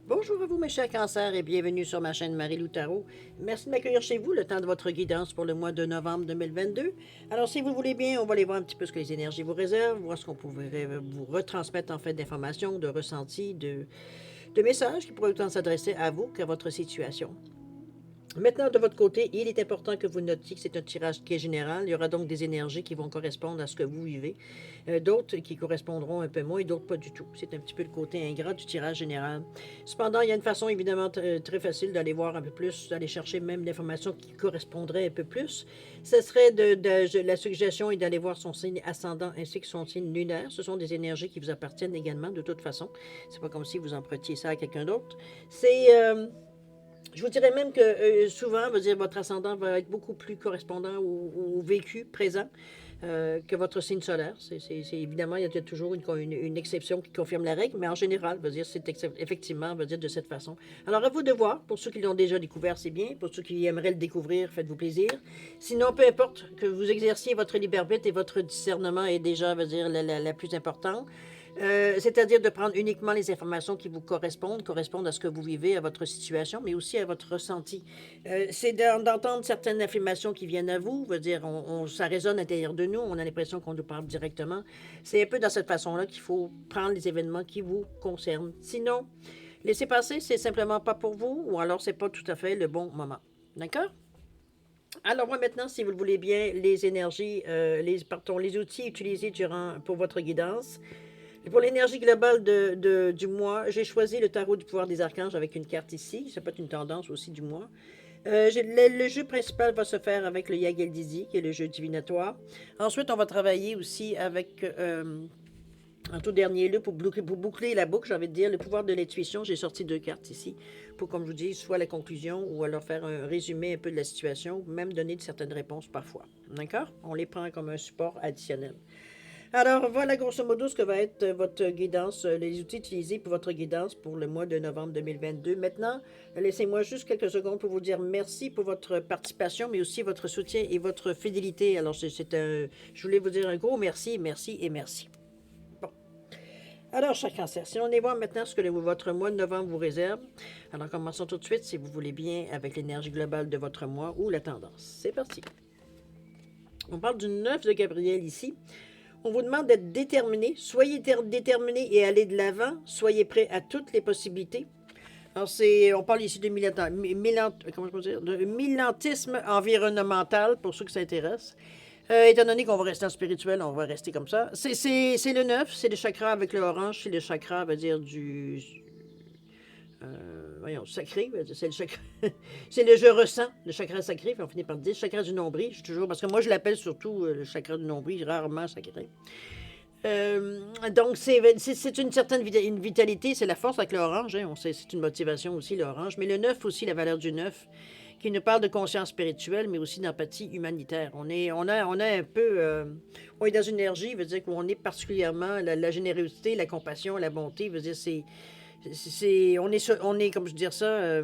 Bonjour à vous, mes chers cancers, et bienvenue sur ma chaîne Marie-Lou Tarot. Merci de m'accueillir chez vous, le temps de votre guidance pour le mois de novembre 2022. Alors, si vous voulez bien, on va aller voir un petit peu ce que les énergies vous réservent, voir ce qu'on pourrait vous retransmettre en fait d'informations, de ressentis, de messages qui pourraient autant s'adresser à vous qu'à votre situation. Maintenant, de votre côté, il est important que vous notiez que c'est un tirage qui est général. Il y aura donc des énergies qui vont correspondre à ce que vous vivez, d'autres qui correspondront un peu moins et d'autres pas du tout. C'est un petit peu le côté ingrat du tirage général. Cependant, il y a une façon évidemment très facile d'aller voir un peu plus, d'aller chercher même l'information qui correspondrait un peu plus. Ce serait la suggestion est d'aller voir son signe ascendant ainsi que son signe lunaire. Ce sont des énergies qui vous appartiennent également de toute façon. C'est pas comme si vous en prêtiez ça à quelqu'un d'autre. Je vous dirais même que souvent, votre ascendant va être beaucoup plus correspondant au vécu présent que votre signe solaire. Évidemment, il y a toujours une exception qui confirme la règle, mais en général, c'est effectivement de cette façon. Alors, à vous de voir. Pour ceux qui l'ont déjà découvert, c'est bien. Pour ceux qui aimeraient le découvrir, faites-vous plaisir. Sinon, peu importe que vous exerciez votre libre arbitre et votre discernement est déjà, la plus importante. C'est-à-dire de prendre uniquement les informations qui vous correspondent à ce que vous vivez, à votre situation, mais aussi à votre ressenti. C'est d'entendre certaines affirmations qui viennent à vous, ça résonne à l'intérieur de nous, on a l'impression qu'on nous parle directement. C'est un peu dans cette façon-là qu'il faut prendre les événements qui vous concernent. Sinon, laisser passer, c'est simplement pas pour vous, ou alors c'est pas tout à fait le bon moment. D'accord? Alors moi maintenant, si vous le voulez bien, les énergies, les outils utilisés pour votre guidance. Et pour l'énergie globale du mois, j'ai choisi le tarot du pouvoir des archanges avec une carte ici. Ça peut être une tendance aussi du mois. Le jeu principal va se faire avec le Yagel Dizzy, qui est le jeu divinatoire. Ensuite, on va travailler aussi avec, en tout dernier lieu, pour boucler la boucle, j'ai envie de dire, le pouvoir de l'intuition. J'ai sorti deux cartes ici pour, comme je vous dis, soit la conclusion ou alors faire un résumé un peu de la situation, ou même donner de certaines réponses parfois. D'accord? On les prend comme un support additionnel. Alors, voilà grosso modo ce que va être votre guidance, les outils utilisés pour votre guidance pour le mois de novembre 2022. Maintenant, laissez-moi juste quelques secondes pour vous dire merci pour votre participation, mais aussi votre soutien et votre fidélité. Alors, je voulais vous dire un gros merci, merci et merci. Bon. Alors, chaque cancer, si on est voir maintenant ce que votre mois de novembre vous réserve, alors commençons tout de suite, si vous voulez bien, avec l'énergie globale de votre mois ou la tendance. C'est parti. On parle du 9 de Gabriel ici. On vous demande d'être déterminé. Soyez déterminé et allez de l'avant. Soyez prêt à toutes les possibilités. Alors, on parle ici de militantisme environnemental, pour ceux qui s'intéressent. Étant donné qu'on va rester en spirituel, on va rester comme ça. C'est le 9, c'est le chakra avec le orange, c'est le chakra, va dire, voyons, sacré, c'est le chakra. C'est le je ressens, le chakra sacré, puis on finit par dire chakra du nombril. Toujours, parce que moi, je l'appelle surtout le chakra du nombril, rarement sacré. Donc, c'est une certaine une vitalité, c'est la force avec l'orange. Hein, c'est une motivation aussi, l'orange. Mais le 9 aussi, la valeur du 9, qui nous parle de conscience spirituelle, mais aussi d'empathie humanitaire. On a un peu. On est dans une énergie, veut dire qu'on est particulièrement. La générosité, la compassion, la bonté, veut dire, on est, comme je veux dire ça,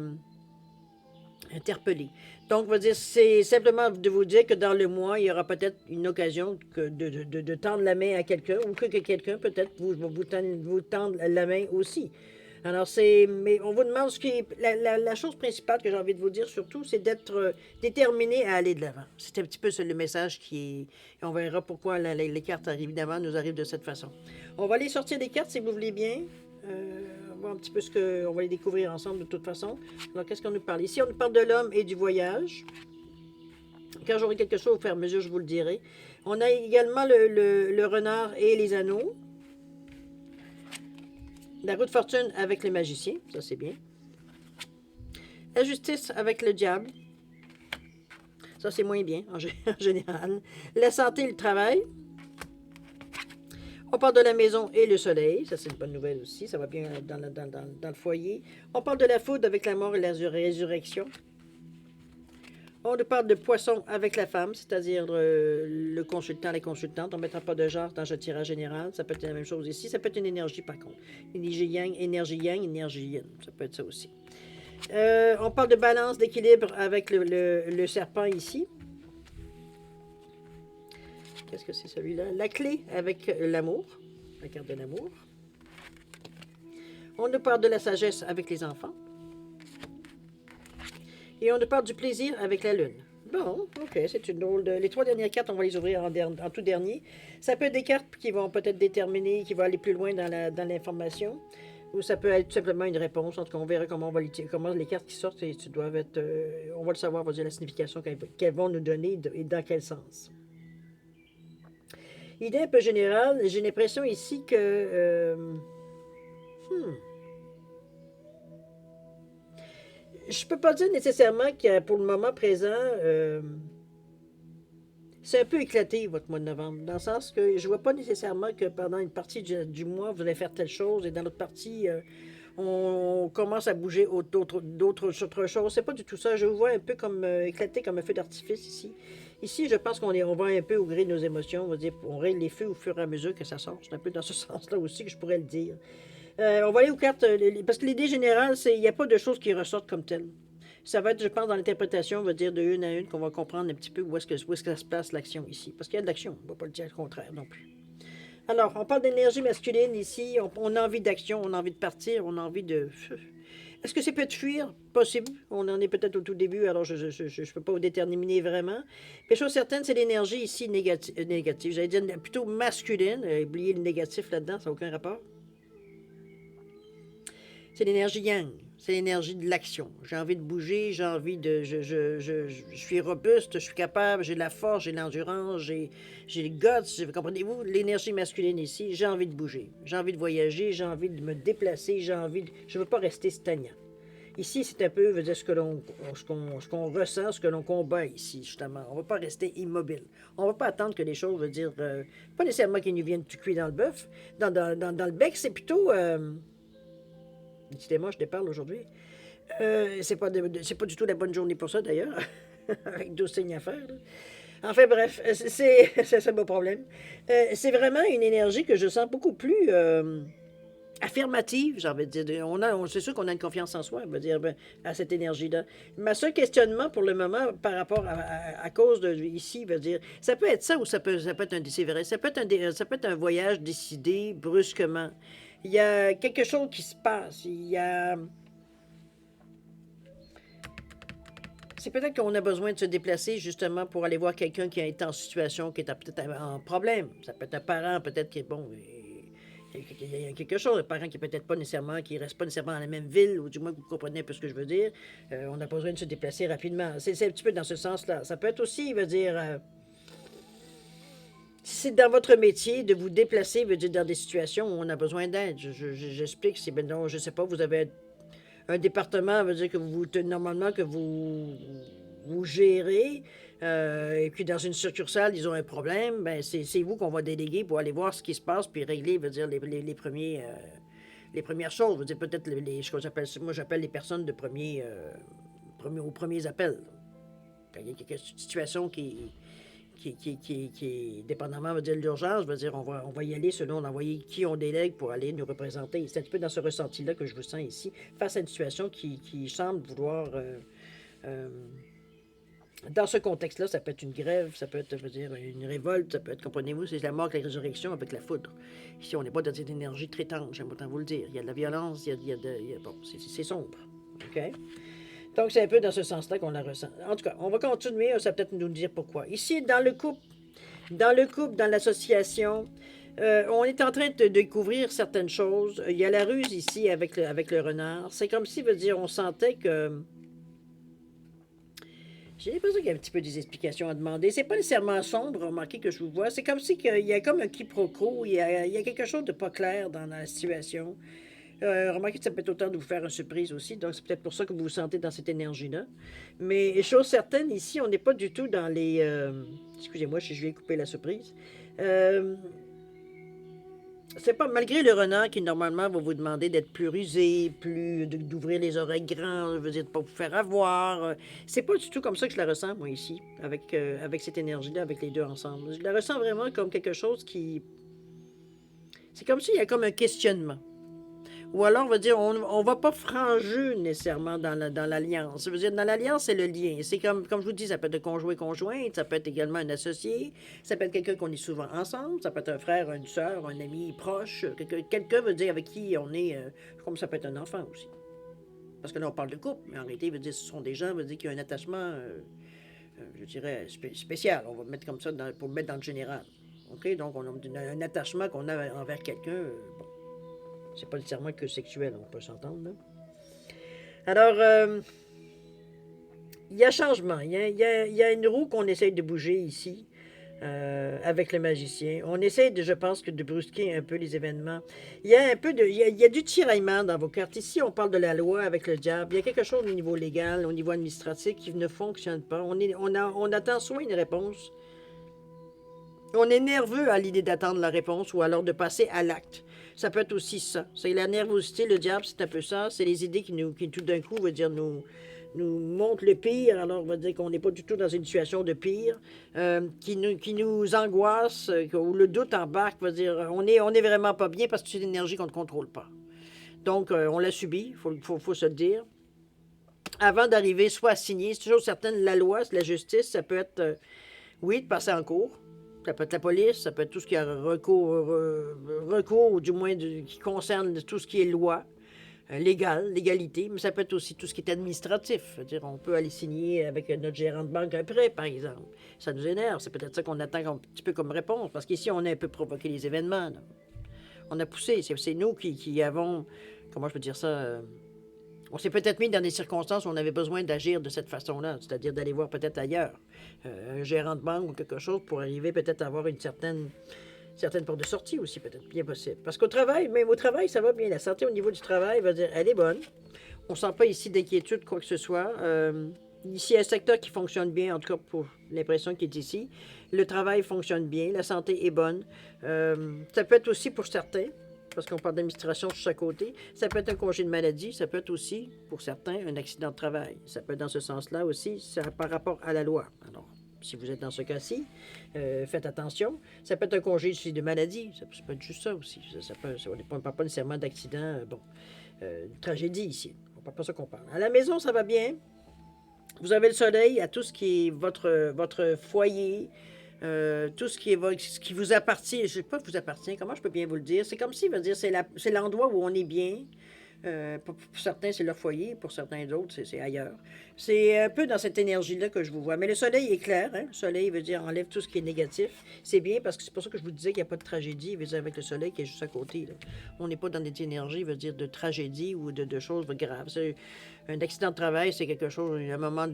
interpellé. Donc, c'est simplement de vous dire que dans le mois, il y aura peut-être une occasion de tendre la main à quelqu'un ou que quelqu'un peut-être vous tende la main aussi. Alors, mais on vous demande la chose principale que j'ai envie de vous dire surtout, c'est d'être déterminé à aller de l'avant. C'est un petit peu le message qui est. Et on verra pourquoi les cartes, évidemment, nous arrivent de cette façon. On va aller sortir des cartes si vous voulez bien. Voir un petit peu on va les découvrir ensemble de toute façon. Alors, qu'est-ce qu'on nous parle? Ici, on nous parle de l'homme et du voyage. Quand j'aurai quelque chose au fur et à mesure, je vous le dirai. On a également le renard et les anneaux. La roue de fortune avec les magiciens, ça c'est bien. La justice avec le diable. Ça c'est moins bien en général. La santé et le travail. On parle de la maison et le soleil. Ça, c'est une bonne nouvelle aussi. Ça va bien dans le foyer. On parle de la foudre avec la mort et la résurrection. On nous parle de poisson avec la femme, c'est-à-dire le consultant, la consultante. On ne mettra pas de genre dans un tirage général. Ça peut être la même chose ici. Ça peut être une énergie, par contre. Énergie yang, énergie yin. Ça peut être ça aussi. On parle de balance, d'équilibre avec le serpent ici. Qu'est-ce que c'est celui-là? La clé avec l'amour. La carte de l'amour. On nous parle de la sagesse avec les enfants. Et on nous parle du plaisir avec la lune. Bon, ok, c'est une drôle de... Les trois dernières cartes, on va les ouvrir en tout dernier. Ça peut être des cartes qui vont peut-être déterminer, qui vont aller plus loin dans l'information. Ou ça peut être tout simplement une réponse. En tout cas, on verra comment, comment les cartes qui sortent doivent être... on va le savoir, on va dire la signification qu'elles vont nous donner et dans quel sens. Idée un peu générale, j'ai l'impression ici que... Je peux pas dire nécessairement que pour le moment présent, c'est un peu éclaté votre mois de novembre, dans le sens que je vois pas nécessairement que pendant une partie du mois, vous allez faire telle chose, et dans l'autre partie, on commence à bouger d'autres choses. C'est pas du tout ça. Je vous vois un peu comme éclaté comme un feu d'artifice ici. Ici, je pense on va un peu au gré de nos émotions. On va dire, on règle les feux au fur et à mesure que ça sort. C'est un peu dans ce sens-là aussi que je pourrais le dire. On va aller aux cartes, parce que l'idée générale, c'est qu'il n'y a pas de choses qui ressortent comme telles. Ça va être, je pense, dans l'interprétation, on va dire de une à une, qu'on va comprendre un petit peu où est-ce que ça se place l'action ici. Parce qu'il y a de l'action, on ne va pas le dire le contraire non plus. Alors, on parle d'énergie masculine ici, on a envie d'action, on a envie de partir, on a envie de... Est-ce que c'est peut-être fuir? Possible. On en est peut-être au tout début, alors je ne peux pas vous déterminer vraiment. Mais chose certaine, c'est l'énergie ici négative. J'allais dire plutôt masculine. Oubliez le négatif là-dedans, ça n'a aucun rapport. C'est l'énergie yang. C'est l'énergie de l'action. J'ai envie de bouger, j'ai envie de... Je suis robuste, je suis capable, j'ai de la force, j'ai de l'endurance, j'ai le guts, comprenez-vous? L'énergie masculine ici, j'ai envie de bouger, j'ai envie de voyager, j'ai envie de me déplacer, j'ai envie de... Je ne veux pas rester stagnant. Ici, c'est un peu veut dire, ce qu'on ressent, ce que l'on combat ici, justement. On ne va pas rester immobile. On ne va pas attendre que les choses, veut dire... pas nécessairement qu'ils nous viennent tout cuire dans le bœuf, dans le bec, c'est plutôt... Dites-moi, je te parle aujourd'hui. C'est pas du tout la bonne journée pour ça, d'ailleurs. Avec 12 signes à faire. Là. Enfin, bref, c'est mon problème. C'est vraiment une énergie que je sens beaucoup plus affirmative, j'ai envie de dire. C'est sûr qu'on a une confiance en soi, on va dire, à cette énergie-là. Ma seul questionnement pour le moment, par rapport à cause de ici, veut dire, ça peut être ça ou ça peut être c'est vrai, ça peut être un voyage décidé brusquement. Il y a quelque chose qui se passe. C'est peut-être qu'on a besoin de se déplacer justement pour aller voir quelqu'un qui est en situation, qui est peut-être en problème. Ça peut être un parent, peut-être qui est bon. Il y a quelque chose, un parent qui peut-être pas nécessairement, qui reste pas nécessairement dans la même ville, ou du moins que vous comprenez un peu ce que je veux dire. On a besoin de se déplacer rapidement. C'est un petit peu dans ce sens-là. Ça peut être aussi, il veut dire. Si c'est dans votre métier de vous déplacer, veut dire dans des situations où on a besoin d'aide. J'explique, c'est ben non, je sais pas, vous avez un département, veut dire que normalement que vous gérez, et puis dans une succursale, ils ont un problème, ben c'est vous qu'on va déléguer pour aller voir ce qui se passe, puis régler, veut dire, les premières choses. Veut dire peut-être moi j'appelle les personnes de aux premiers appels. Quand il y a quelque situation qui dépendamment veut dire l'urgence, veut dire on va y aller selon l'envoyé qui on délègue pour aller nous représenter. C'est un petit peu dans ce ressenti-là que je vous sens ici, face à une situation qui semble vouloir... dans ce contexte-là, ça peut être une grève, ça peut être, veut dire, une révolte, ça peut être, comprenez-vous, c'est la mort avec la résurrection avec la foudre. Ici, on n'est pas dans une énergie très tendre, j'aime autant vous le dire. Il y a de la violence, bon, c'est sombre. OK? Donc, c'est un peu dans ce sens-là qu'on la ressent. En tout cas, on va continuer, ça va peut-être nous dire pourquoi. Ici, dans le couple, dans l'association, on est en train de découvrir certaines choses. Il y a la ruse ici avec le renard. C'est comme si, veut dire, on sentait que... J'ai l'impression qu'il y a un petit peu des explications à demander. C'est pas nécessairement sombre, remarquez que je vous vois. C'est comme si il y a comme un quiproquo, il y a quelque chose de pas clair dans la situation. Remarquez que ça peut être autant de vous faire une surprise aussi, donc c'est peut-être pour ça que vous vous sentez dans cette énergie-là. Mais chose certaine, ici, on n'est pas du tout dans les... excusez-moi, je vais couper la surprise. C'est pas malgré le renard qui normalement va vous demander d'être plus rusé, d'ouvrir les oreilles grandes, veut dire de pas vous faire avoir. C'est pas du tout comme ça que je la ressens moi ici, avec cette énergie-là, avec les deux ensemble. Je la ressens vraiment comme quelque chose qui... C'est comme s'il y a comme un questionnement. Ou alors, on va dire, on va pas franger nécessairement dans l'alliance. Ça veut dire, dans l'alliance, c'est le lien. C'est comme je vous dis, ça peut être un conjoint, conjointe, ça peut être également un associé, ça peut être quelqu'un qu'on est souvent ensemble, ça peut être un frère, une sœur, un ami proche. Quelqu'un veut dire avec qui on est, comme ça peut être un enfant aussi. Parce que là, on parle de couple, mais en réalité, veut dire, ce sont des gens, veut dire qu'il y a un attachement, je dirais, spécial. On va mettre comme ça pour le mettre dans le général. OK? Donc, on a un attachement qu'on a envers quelqu'un. Bon, c'est pas nécessairement que sexuel, on peut s'entendre, là. Alors, il y a changement. Il y a une roue qu'on essaye de bouger ici avec le magicien. On essaie, je pense, de brusquer un peu les événements. Il y a un peu il y a du tiraillement dans vos cartes. Ici, on parle de la loi avec le diable. Il y a quelque chose au niveau légal, au niveau administratif qui ne fonctionne pas. On attend soit une réponse. On est nerveux à l'idée d'attendre la réponse ou alors de passer à l'acte. Ça peut être aussi ça. C'est la nervosité, le diable, c'est un peu ça. C'est les idées qui tout d'un coup, veut dire, nous montrent le pire, alors on va dire qu'on n'est pas du tout dans une situation de pire, qui nous angoisse, où le doute embarque, va dire, on est vraiment pas bien parce que c'est une énergie qu'on ne contrôle pas. Donc, on l'a subi, faut se le dire. Avant d'arriver soit à signer, c'est toujours certain, la loi, la justice, ça peut être, oui, de passer en cours. Ça peut être la police, ça peut être tout ce qui a recours ou du moins qui concerne tout ce qui est loi, légalité, mais ça peut être aussi tout ce qui est administratif. C'est-à-dire, on peut aller signer avec notre gérant de banque un prêt, par exemple. Ça nous énerve, c'est peut-être ça qu'on attend un petit peu comme réponse, parce qu'ici, on a un peu provoqué les événements, là. On a poussé, c'est nous qui avons, comment je peux dire ça, on s'est peut-être mis dans des circonstances où on avait besoin d'agir de cette façon-là, c'est-à-dire d'aller voir peut-être ailleurs, un gérant de banque ou quelque chose pour arriver peut-être à avoir une certaine porte de sortie aussi, peut-être, bien possible. Parce qu'au travail, même au travail, ça va bien. La santé au niveau du travail, va dire, elle est bonne. On ne sent pas ici d'inquiétude, quoi que ce soit. Ici, il y a un secteur qui fonctionne bien, en tout cas pour l'impression qui est ici. Le travail fonctionne bien, la santé est bonne. Ça peut être aussi pour certains, parce qu'on parle d'administration sur chaque côté, ça peut être un congé de maladie, ça peut être aussi, pour certains, un accident de travail. Ça peut être dans ce sens-là aussi, ça, par rapport à la loi. Alors, si vous êtes dans ce cas-ci, faites attention. Ça peut être un congé aussi de maladie, ça peut être juste ça aussi. On ne parle pas nécessairement d'accident, de tragédie ici. On ne parle pas ça qu'on parle. À la maison, ça va bien. Vous avez le soleil à tout ce qui est votre foyer, tout ce qui vous appartient. Je ne sais pas vous appartient, comment je peux bien vous le dire. C'est comme si, veut dire, c'est l'endroit où on est bien. Pour certains, c'est leur foyer, pour certains d'autres, c'est ailleurs. C'est un peu dans cette énergie-là que je vous vois. Mais le soleil est clair, hein? Le soleil veut dire enlève tout ce qui est négatif. C'est bien parce que c'est pour ça que je vous disais qu'il n'y a pas de tragédie, veut dire avec le soleil qui est juste à côté, là. On n'est pas dans des énergies, veut dire de tragédie ou de choses graves. Un accident de travail, c'est quelque chose, un moment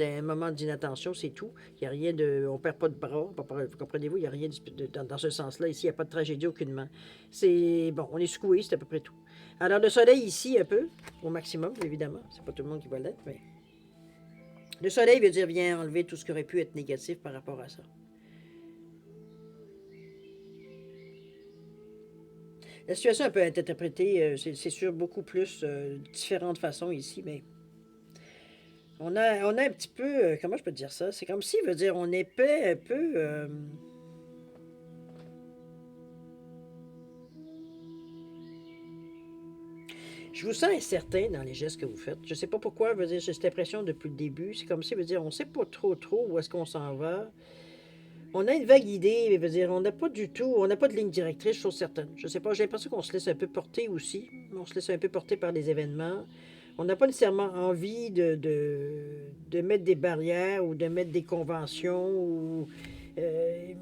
d'inattention, c'est tout. Il n'y a rien de. On ne perd pas de bras, comprenez-vous, il n'y a rien dans ce sens-là. Ici, il n'y a pas de tragédie aucunement. C'est bon, on est secoué, c'est à peu près tout. Alors, le soleil ici, un peu, au maximum, évidemment. C'est pas tout le monde qui va l'être, mais. Le soleil veut dire vient enlever tout ce qui aurait pu être négatif par rapport à ça. La situation peut être interprétée, c'est sûr, beaucoup plus différentes façons ici, mais on a un petit peu, comment je peux dire ça? C'est comme si, veut dire, on épais un peu. Je vous sens incertain dans les gestes que vous faites. Je ne sais pas pourquoi, veut dire, j'ai cette impression depuis le début. C'est comme si, veut dire, on ne sait pas trop où est-ce qu'on s'en va. On a une vague idée, mais veut dire, on n'a pas du tout, on n'a pas de ligne directrice, chose certaine. Je sais pas, j'ai l'impression qu'on se laisse un peu porter aussi. On se laisse un peu porter par les événements. On n'a pas nécessairement envie de mettre des barrières ou de mettre des conventions ou euh,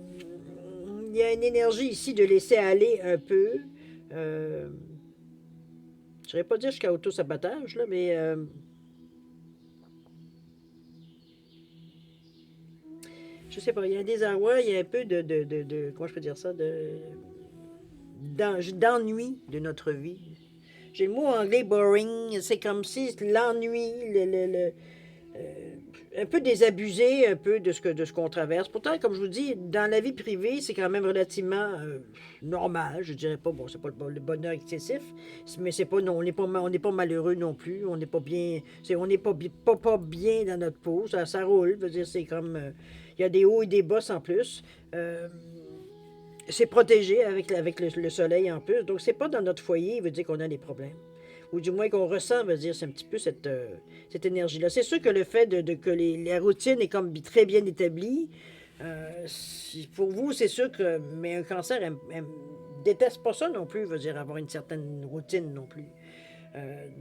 il y a une énergie ici de laisser aller un peu. Euh, je ne pas dire jusqu'à auto-sabotage, là, mais je sais pas, il y a un désarroi, il y a un peu comment je peux dire ça, d'ennui de notre vie. J'ai le mot anglais boring, c'est comme si l'ennui, un peu désabusé un peu de ce qu'on traverse. Pourtant, comme je vous dis, dans la vie privée, c'est quand même relativement normal. Je dirais pas, bon, c'est pas le bonheur excessif, mais c'est pas non, on n'est pas malheureux non plus. On n'est pas bien, on n'est pas bien dans notre peau. Ça roule. Je veux dire, c'est comme, il y a des hauts et des bas en plus. C'est protégé avec le soleil en plus. Donc, c'est pas dans notre foyer, il veut dire qu'on a des problèmes. ou du moins qu'on ressent, veut dire, c'est un petit peu cette énergie-là. C'est sûr que le fait que la routine est comme très bien établie, pour vous, c'est sûr que, mais un cancer déteste pas ça non plus, veut dire, avoir une certaine routine non plus.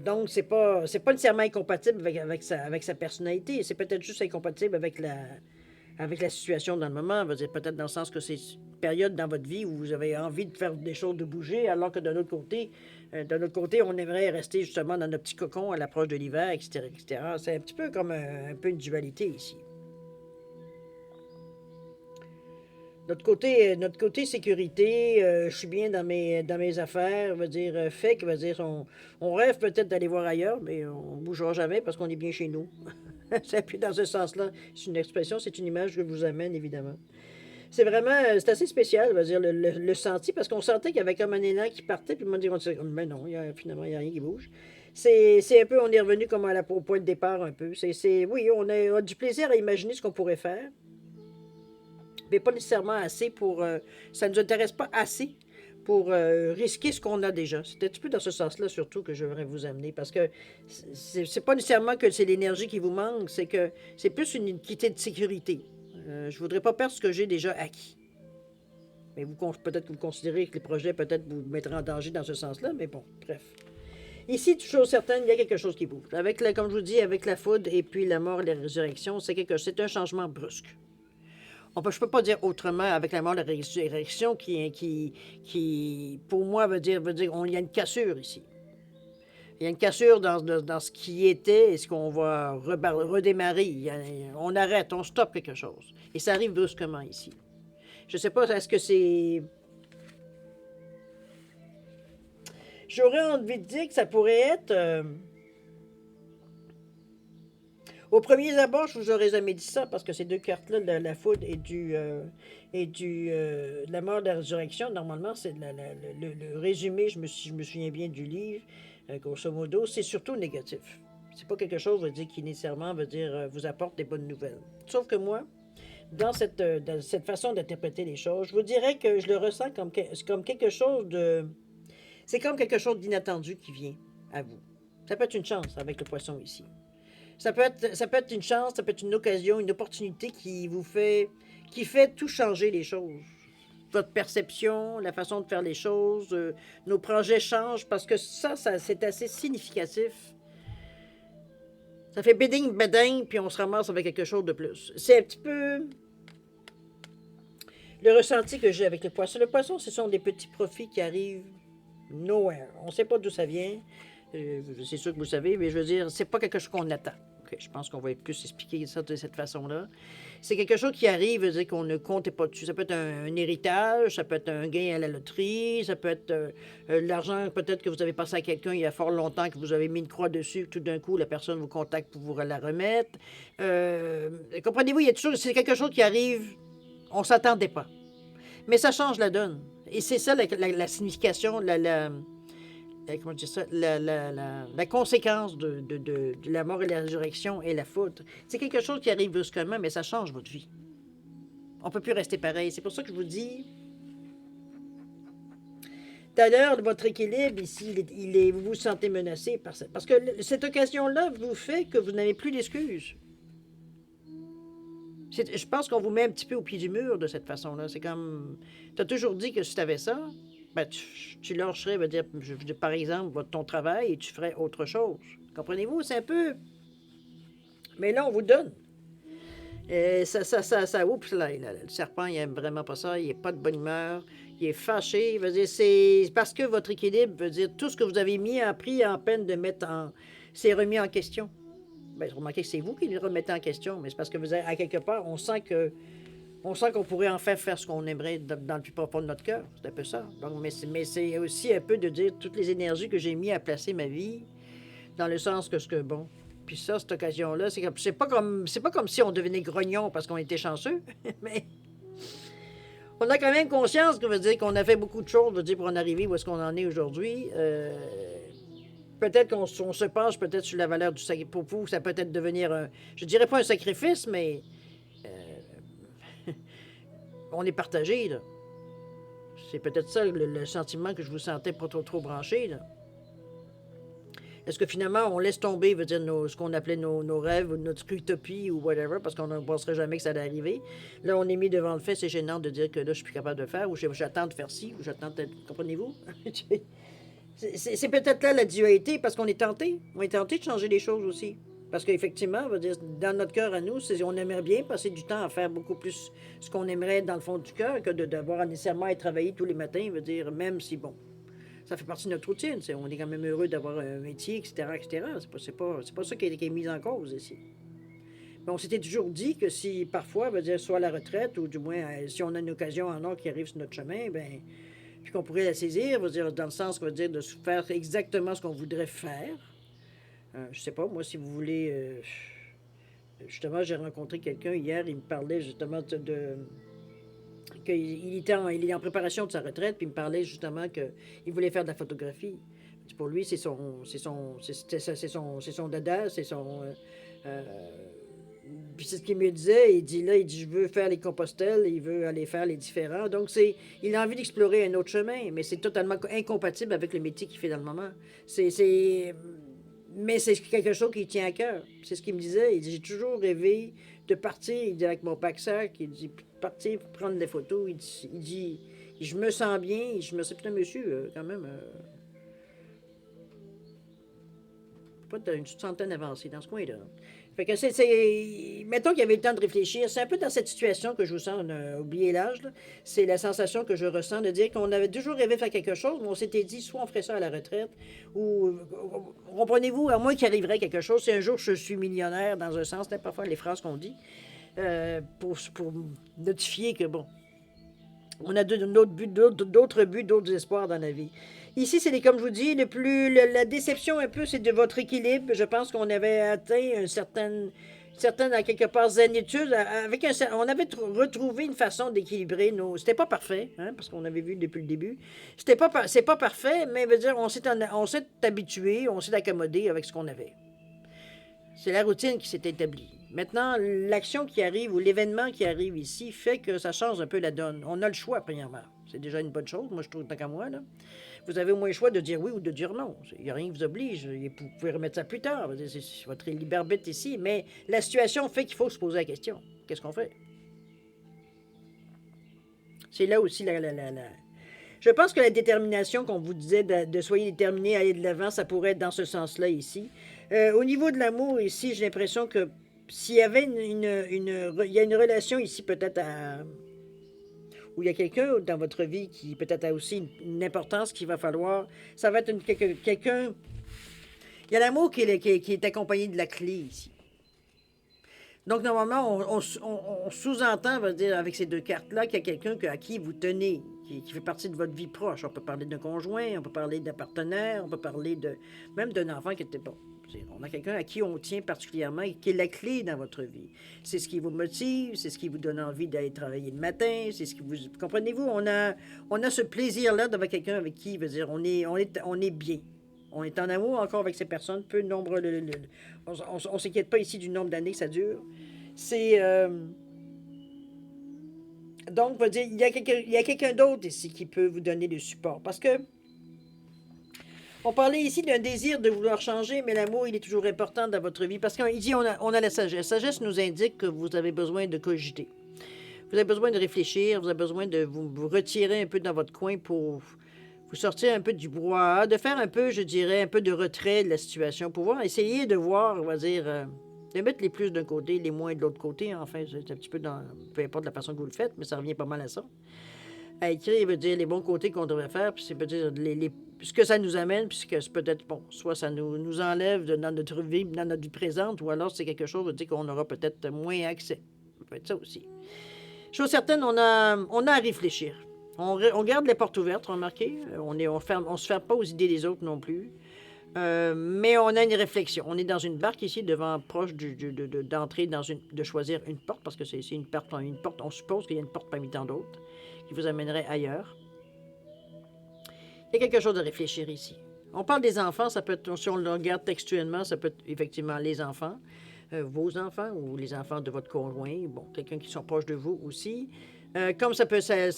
Donc, c'est pas nécessairement incompatible avec sa personnalité. C'est peut-être juste incompatible avec la situation dans le moment. Veut dire, peut-être dans le sens que c'est une période dans votre vie où vous avez envie de faire des choses, de bouger, alors que d'un autre côté, on aimerait rester justement dans notre petit cocon à l'approche de l'hiver, etc., etc. C'est un petit peu comme un peu une dualité ici. Notre côté sécurité, je suis bien dans mes affaires, veut dire, fait que veut dire, on rêve peut-être d'aller voir ailleurs, mais on ne bougera jamais parce qu'on est bien chez nous. C'est plus dans ce sens-là. C'est une expression, c'est une image que je vous amène, évidemment. C'est vraiment, c'est assez spécial, veut dire, le senti, parce qu'on sentait qu'il y avait comme un élan qui partait, puis on dit, mais non, finalement, il n'y a rien qui bouge. C'est un peu, on est revenu comme au point de départ un peu. Oui, on a du plaisir à imaginer ce qu'on pourrait faire, mais pas nécessairement assez pour. Ça ne nous intéresse pas assez pour risquer ce qu'on a déjà. C'est un petit peu dans ce sens-là, surtout, que je voudrais vous amener. Parce que c'est pas nécessairement que c'est l'énergie qui vous manque, c'est que c'est plus une équité de sécurité. Je voudrais pas perdre ce que j'ai déjà acquis. Mais peut-être que vous considérez que les projets peut-être vous mettraient en danger dans ce sens-là, mais bon, bref. Ici, chose certaine, il y a quelque chose qui bouge. Comme je vous dis, avec la foudre et puis la mort et la résurrection, c'est un changement brusque. Je ne peux pas dire autrement avec la mort de la résurrection qui pour moi, veut dire il y a une cassure ici. Il y a une cassure dans ce qui était et ce qu'on va redémarrer. On arrête, on stoppe quelque chose. Et ça arrive brusquement ici. Je ne sais pas, est-ce que c'est... J'aurais envie de dire que ça pourrait être... Au premier abord, je vous aurais jamais dit ça parce que ces deux cartes-là, la foudre et la mort de la résurrection, normalement, c'est le résumé, je me souviens bien du livre, grosso modo, c'est surtout négatif. C'est pas quelque chose qui nécessairement vous apporte des bonnes nouvelles. Sauf que moi, dans cette façon d'interpréter les choses, je vous dirais que je le ressens comme quelque chose de... C'est comme quelque chose d'inattendu qui vient à vous. Ça peut être une chance avec le poisson ici. Ça peut être une chance, ça peut être une occasion, une opportunité qui fait tout changer les choses. Votre perception, la façon de faire les choses, nos projets changent parce que ça c'est assez significatif. Ça fait béding, béding, puis on se ramasse avec quelque chose de plus. C'est un petit peu le ressenti que j'ai avec le poisson. Le poisson, ce sont des petits profits qui arrivent nowhere. On ne sait pas d'où ça vient. C'est sûr que vous savez, mais je veux dire, c'est pas quelque chose qu'on attend. Okay, je pense qu'on va plus expliquer ça de cette façon-là. C'est quelque chose qui arrive, veut dire qu'on ne comptait pas dessus. Ça peut être un héritage, ça peut être un gain à la loterie, ça peut être l'argent peut-être que vous avez passé à quelqu'un il y a fort longtemps, que vous avez mis une croix dessus, tout d'un coup, la personne vous contacte pour vous la remettre. Comprenez-vous, c'est quelque chose qui arrive, on ne s'attendait pas. Mais ça change la donne. Et c'est ça la signification, comment dire ça, la conséquence de la mort et la résurrection et la foudre. C'est quelque chose qui arrive brusquement, mais ça change votre vie. On ne peut plus rester pareil. C'est pour ça que je vous dis, tout à l'heure, votre équilibre ici, vous vous sentez menacé parce que cette occasion-là vous fait que vous n'avez plus d'excuses. Je pense qu'on vous met un petit peu au pied du mur de cette façon-là. C'est comme, tu as toujours dit que si tu avais ça, ben, tu lâcherais, par exemple, ton travail et tu ferais autre chose. Comprenez-vous? C'est un peu... Mais là, on vous donne. Oups, là, le serpent, il aime vraiment pas ça. Il n'est pas de bonne humeur. Il est fâché. C'est parce que votre équilibre, tout ce que vous avez pris en peine de mettre c'est remis en question. Ben, remarquez que c'est vous qui le remettez en question, mais c'est parce que à quelque part, on sent qu'on pourrait enfin faire ce qu'on aimerait dans le plus profond de notre cœur. C'est un peu ça. Donc, mais c'est aussi un peu de dire toutes les énergies que j'ai mis à placer ma vie, dans le sens bon. Puis ça, cette occasion-là, c'est pas comme si on devenait grognon parce qu'on était chanceux, mais on a quand même conscience qu'on a fait beaucoup de choses, pour en arriver où est-ce qu'on en est aujourd'hui. Peut-être qu'on se penche peut-être sur la valeur du sacrifice. Pour vous, ça peut être devenir je dirais pas un sacrifice, mais on est partagé, là. C'est peut-être ça le sentiment que je vous sentais pas trop branché, là. Est-ce que finalement, on laisse tomber, veut dire, ce qu'on appelait nos rêves, ou notre utopie, ou whatever, parce qu'on ne penserait jamais que ça allait arriver. Là, on est mis devant le fait, c'est gênant de dire que là, je suis plus capable de faire, ou j'attends de faire ci, ou j'attends de... Comprenez-vous? C'est peut-être là la dualité, parce qu'on est tenté. On est tenté de changer les choses aussi. Parce qu'effectivement, dans notre cœur à nous, on aimerait bien passer du temps à faire beaucoup plus ce qu'on aimerait dans le fond du cœur que de devoir nécessairement être travaillé tous les matins, veut dire, même si, bon, ça fait partie de notre routine. On est quand même heureux d'avoir un métier, etc., etc. C'est pas ça qui est mis en cause ici. Mais on s'était toujours dit que si parfois, veut dire, soit à la retraite, ou du moins, si on a une occasion en or qui arrive sur notre chemin, ben puis qu'on pourrait la saisir, veut dire, dans le sens, veut dire, de faire exactement ce qu'on voudrait faire. Je sais pas, moi, si vous voulez... justement, j'ai rencontré quelqu'un hier, il me parlait justement il est en préparation de sa retraite, puis il me parlait justement qu'il voulait faire de la photographie. Pour lui, c'est son dada, c'est son... puis c'est ce qu'il me disait, il dit je veux faire les compostelles, il veut aller faire les différents. Donc, il a envie d'explorer un autre chemin, mais c'est totalement incompatible avec le métier qu'il fait dans le moment. Mais c'est quelque chose qui tient à cœur. C'est ce qu'il me disait. Il dit, j'ai toujours rêvé de partir, il dit, avec mon pack-sac, il dit, partir pour prendre des photos. Il dit je me sens bien, je me sens, putain, monsieur, quand même, pas d'une centaine avancée dans ce coin-là. Fait que mettons qu'il y avait le temps de réfléchir. C'est un peu dans cette situation que je vous sens, on a oublié l'âge, là. C'est la sensation que je ressens de dire qu'on avait toujours rêvé de faire quelque chose, mais on s'était dit, soit on ferait ça à la retraite, ou, comprenez-vous, à moins qu'il arriverait quelque chose, si un jour je suis millionnaire, dans un sens, c'est parfois les phrases qu'on dit, pour notifier que, bon, on a d'autres buts, d'autres espoirs dans la vie. Ici, comme je vous dis, la déception un peu, c'est de votre équilibre. Je pense qu'on avait atteint une certaine à quelque part, zénitude. On avait retrouvé une façon d'équilibrer nos... C'était pas parfait, hein, parce qu'on avait vu depuis le début. C'est pas parfait, mais veut dire, on s'est habitué, on s'est accommodé avec ce qu'on avait. C'est la routine qui s'est établie. Maintenant, l'action qui arrive ou l'événement qui arrive ici fait que ça change un peu la donne. On a le choix, premièrement. C'est déjà une bonne chose, moi je trouve, tant qu'à moi, là. Vous avez au moins le choix de dire oui ou de dire non. Il n'y a rien qui vous oblige. Vous pouvez remettre ça plus tard. C'est votre libre arbitre ici. Mais la situation fait qu'il faut se poser la question. Qu'est-ce qu'on fait? C'est là aussi Je pense que la détermination qu'on vous disait de soyez déterminé à aller de l'avant, ça pourrait être dans ce sens-là ici. Au niveau de l'amour ici, j'ai l'impression que s'il y avait il y a une relation ici peut-être où il y a quelqu'un dans votre vie qui peut-être a aussi une importance qu'il va falloir, ça va être quelqu'un... Il y a l'amour qui est accompagné de la clé ici. Donc, normalement, on sous-entend, va dire, avec ces deux cartes-là, qu'il y a quelqu'un à qui vous tenez, qui fait partie de votre vie proche. On peut parler d'un conjoint, on peut parler d'un partenaire, on peut parler même d'un enfant qui était bon. On a quelqu'un à qui on tient particulièrement et qui est la clé dans votre vie. C'est ce qui vous motive, c'est ce qui vous donne envie d'aller travailler le matin, c'est ce qui vous... Comprenez-vous, on a ce plaisir-là d'avoir quelqu'un avec qui, veut dire, on est bien. On est en amour encore avec ces personnes, peu de nombre... on ne s'inquiète pas ici du nombre d'années que ça dure. C'est... Donc, veut dire, il y a quelqu'un d'autre ici qui peut vous donner le support. Parce que on parlait ici d'un désir de vouloir changer, mais l'amour, il est toujours important dans votre vie. Parce qu'il dit, on a la sagesse. La sagesse nous indique que vous avez besoin de cogiter. Vous avez besoin de réfléchir, vous avez besoin de vous retirer un peu dans votre coin pour vous sortir un peu du brouhaha, de faire un peu, je dirais, un peu de retrait de la situation, pouvoir essayer de voir, on va dire, de mettre les plus d'un côté, les moins de l'autre côté. Enfin, c'est un petit peu peu importe la façon que vous le faites, mais ça revient pas mal à ça. À écrire, il veut dire les bons côtés qu'on devrait faire, puis c'est peut-être ce que ça nous amène, puis que c'est peut-être, bon, soit ça nous enlève dans notre vie présente, ou alors c'est quelque chose, veut dire qu'on aura peut-être moins accès. Ça peut être ça aussi. Chose certaine, on a à réfléchir. On garde les portes ouvertes, remarquez. On se ferme pas aux idées des autres non plus. Mais on a une réflexion. On est dans une barque ici, proche d'entrer de choisir une porte, parce que c'est une porte. On suppose qu'il y a une porte parmi tant d'autres qui vous amènerait ailleurs. Il y a quelque chose à réfléchir ici. On parle des enfants, ça peut être, si on le regarde textuellement, ça peut être effectivement les enfants, vos enfants ou les enfants de votre conjoint, bon, quelqu'un qui sont proches de vous aussi. Comme ça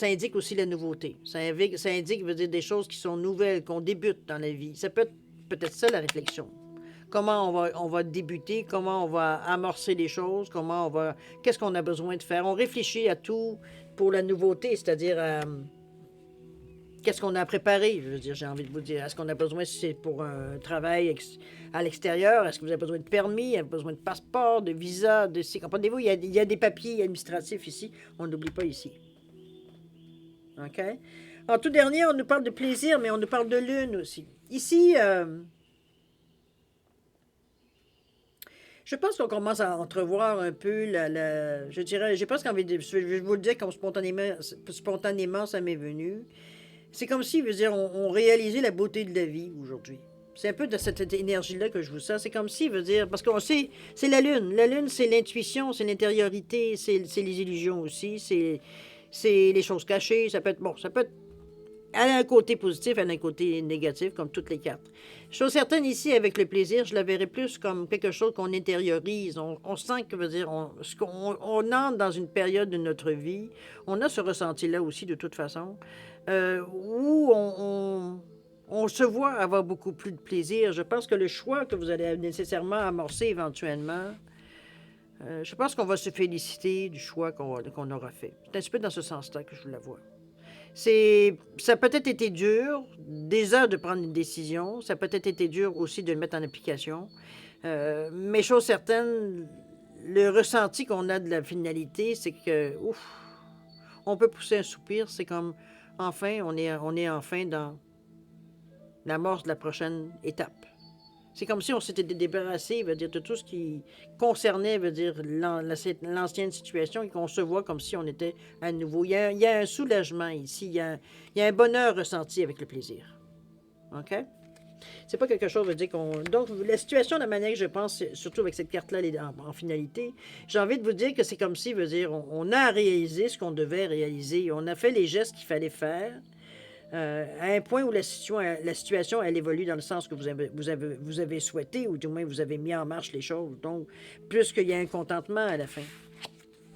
indique aussi la nouveauté. Ça indique, veut dire, des choses qui sont nouvelles, qu'on débute dans la vie. Ça peut être ça la réflexion. comment on va débuter, comment on va amorcer les choses, qu'est-ce qu'on a besoin de faire. On réfléchit à tout pour la nouveauté, c'est-à-dire qu'est-ce qu'on a préparé. Je veux dire, j'ai envie de vous dire, est-ce qu'on a besoin, si c'est pour un travail à l'extérieur, est-ce que vous avez besoin de permis, avez besoin de passeport, de visa, comprenez-vous, il y a des papiers administratifs ici, on n'oublie pas ici. OK? En tout dernier, on nous parle de plaisir, mais on nous parle de lune aussi. Ici, je pense qu'on commence à entrevoir un peu je dirais, j'ai presque envie je vais vous le dire comme spontanément ça m'est venu. C'est comme si, je veux dire, on réalisait la beauté de la vie aujourd'hui. C'est un peu de cette énergie-là que je vous sens. C'est comme si, je veux dire, parce qu'on sait, c'est la lune. La lune, c'est l'intuition, c'est l'intériorité, c'est les illusions aussi, c'est les choses cachées. Ça peut être, bon, ça peut être elle a un côté positif, elle a un côté négatif, comme toutes les cartes. Chose certaine ici, avec le plaisir, je la verrais plus comme quelque chose qu'on intériorise. On sent que, veut dire, on entre dans une période de notre vie, on a ce ressenti-là aussi, de toute façon, où on se voit avoir beaucoup plus de plaisir. Je pense que le choix que vous allez nécessairement amorcer éventuellement, je pense qu'on va se féliciter du choix qu'on aura fait. C'est un petit peu dans ce sens-là que je la vois. Ça a peut-être été dur, des heures de prendre une décision. Ça a peut-être été dur aussi de le mettre en application. Mais chose certaine, le ressenti qu'on a de la finalité, c'est que, ouf, on peut pousser un soupir. C'est comme, enfin, on est enfin dans l'amorce de la prochaine étape. C'est comme si on s'était débarrassé, veut dire, de tout ce qui concernait, veut dire, l'ancienne situation et qu'on se voit comme si on était à nouveau. Il y a un soulagement ici, il y a un bonheur ressenti avec le plaisir. OK? C'est pas quelque chose, veut dire qu'on... Donc, la situation, de la manière que je pense, surtout avec cette carte-là en finalité, j'ai envie de vous dire que c'est comme si, veut dire, on a réalisé ce qu'on devait réaliser. On a fait les gestes qu'il fallait faire. À un point où la situation, elle évolue dans le sens que vous avez souhaité, ou du moins vous avez mis en marche les choses. Donc, plus qu'il y a un contentement à la fin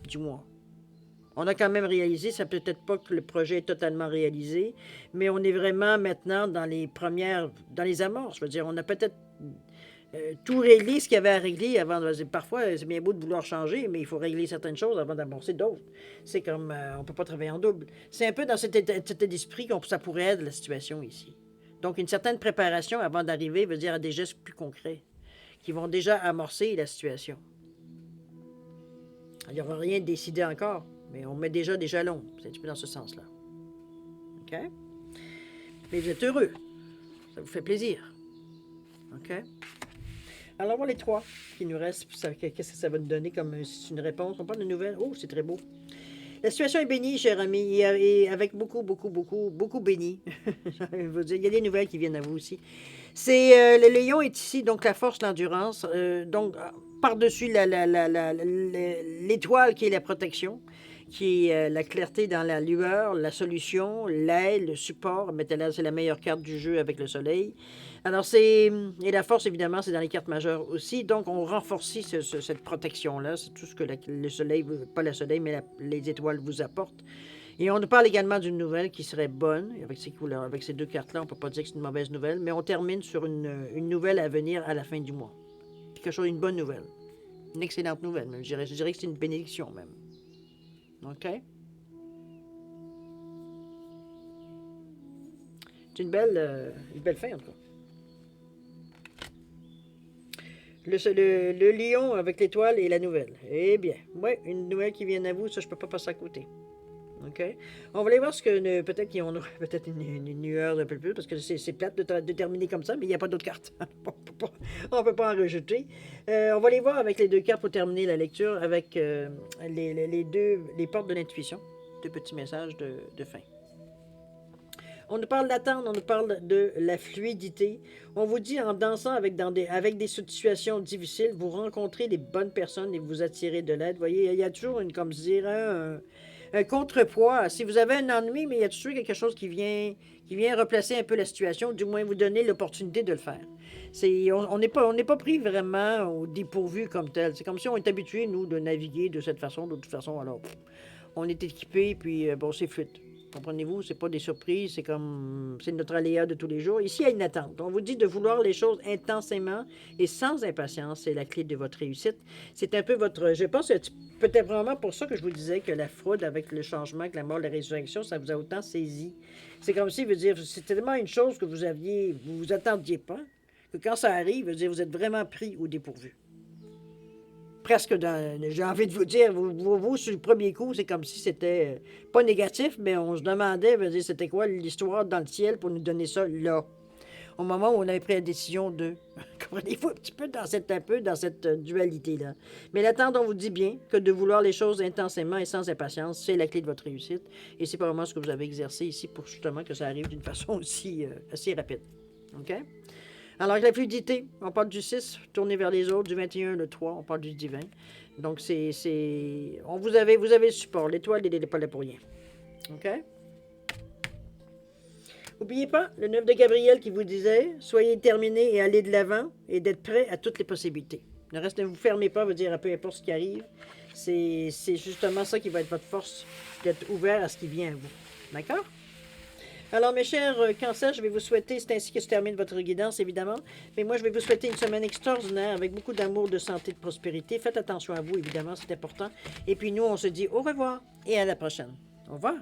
du mois. On a quand même réalisé, ça peut être pas que le projet est totalement réalisé, mais on est vraiment maintenant dans les amorces. Je veux dire, on a peut-être tout réglé ce qu'il y avait à régler avant de... Parfois, c'est bien beau de vouloir changer, mais il faut régler certaines choses avant d'amorcer d'autres. C'est comme, on ne peut pas travailler en double. C'est un peu dans cet état d'esprit que ça pourrait être la situation ici. Donc, une certaine préparation avant d'arriver veut dire à des gestes plus concrets qui vont déjà amorcer la situation. Il n'y aura rien de décidé encore, mais on met déjà des jalons. C'est un petit peu dans ce sens-là. OK? Mais vous êtes heureux. Ça vous fait plaisir. OK? Alors, on va les trois qui nous restent. Qu'est-ce que ça va nous donner comme une réponse? On parle de nouvelles. Oh, c'est très beau. La situation est bénie, cher ami, et avec beaucoup béni. Il y a des nouvelles qui viennent à vous aussi. Le lion est ici, donc la force, l'endurance. Donc, par-dessus l'étoile qui est la protection, qui est la clarté dans la lueur, la solution, l'aide, le support. C'est la meilleure carte du jeu avec le soleil. Alors, et la force, évidemment, c'est dans les cartes majeures aussi. Donc, on renforce cette protection-là. C'est tout ce que le soleil, pas le soleil, mais les étoiles vous apportent. Et on nous parle également d'une nouvelle qui serait bonne, avec ces couleurs, avec ces deux cartes-là. On ne peut pas dire que c'est une mauvaise nouvelle, mais on termine sur une nouvelle à venir à la fin du mois. Quelque chose, une bonne nouvelle. Une excellente nouvelle, même. Je dirais que c'est une bénédiction, même. OK? C'est une belle fin, en tout cas. Le lion avec l'étoile et la nouvelle. Eh bien, ouais, une nouvelle qui vient à vous, ça, je peux pas passer à côté. OK? On va aller voir ce que... Peut-être qu'ils ont peut-être une nueur un peu plus, parce que c'est plate de terminer comme ça, mais il n'y a pas d'autres cartes. On ne peut pas en rejeter. On va aller voir avec les deux cartes pour terminer la lecture, avec les portes de l'intuition. Deux petits messages de fin. On nous parle d'attendre, on nous parle de la fluidité. On vous dit en dansant avec des situations difficiles, vous rencontrez des bonnes personnes et vous attirez de l'aide. Vous voyez, il y a toujours comme je dirais, un contrepoids. Si vous avez un ennui, mais il y a toujours quelque chose qui vient replacer un peu la situation, du moins vous donner l'opportunité de le faire. On n'est pas pris vraiment au dépourvu comme tel. C'est comme si on est habitué, nous, de naviguer de cette façon, de toute façon. Alors, on est équipé, puis bon, c'est fluide. Comprenez-vous? C'est pas des surprises, c'est notre aléa de tous les jours. Ici, il y a une attente. On vous dit de vouloir les choses intensément et sans impatience. C'est la clé de votre réussite. C'est un peu votre... Je pense que c'est peut-être vraiment pour ça que je vous disais que la fraude avec le changement, avec la mort, la résurrection, ça vous a autant saisi. C'est comme si, veut dire, c'est tellement une chose que vous vous attendiez pas, que quand ça arrive, veut dire, vous êtes vraiment pris au dépourvu. Presque dans, j'ai envie de vous dire, vous, sur le premier coup, c'est comme si c'était pas négatif, mais on se demandait, veut dire, c'était quoi l'histoire dans le ciel pour nous donner ça là, au moment où on avait pris la décision de. Comprenez-vous un petit peu dans cette dualité-là. Mais l'attente, on vous dit bien que de vouloir les choses intensément et sans impatience, c'est la clé de votre réussite. Et c'est pas vraiment ce que vous avez exercé ici pour justement que ça arrive d'une façon aussi assez rapide. OK? Alors, la fluidité, on parle du 6, tourner vers les autres, du 21, le 3, on parle du divin. Donc, vous avez le support. L'étoile, elle n'est pas là pour rien. OK? N'oubliez pas, le 9 de Gabriel qui vous disait, soyez déterminés et allez de l'avant et d'être prêts à toutes les possibilités. Le reste, ne vous fermez pas, veut dire, à peu importe ce qui arrive. C'est justement ça qui va être votre force, d'être ouvert à ce qui vient à vous. D'accord? Alors, mes chers cancers, je vais vous souhaiter, c'est ainsi que se termine votre guidance, évidemment, mais moi, je vais vous souhaiter une semaine extraordinaire avec beaucoup d'amour, de santé, de prospérité. Faites attention à vous, évidemment, c'est important. Et puis, nous, on se dit au revoir et à la prochaine. Au revoir.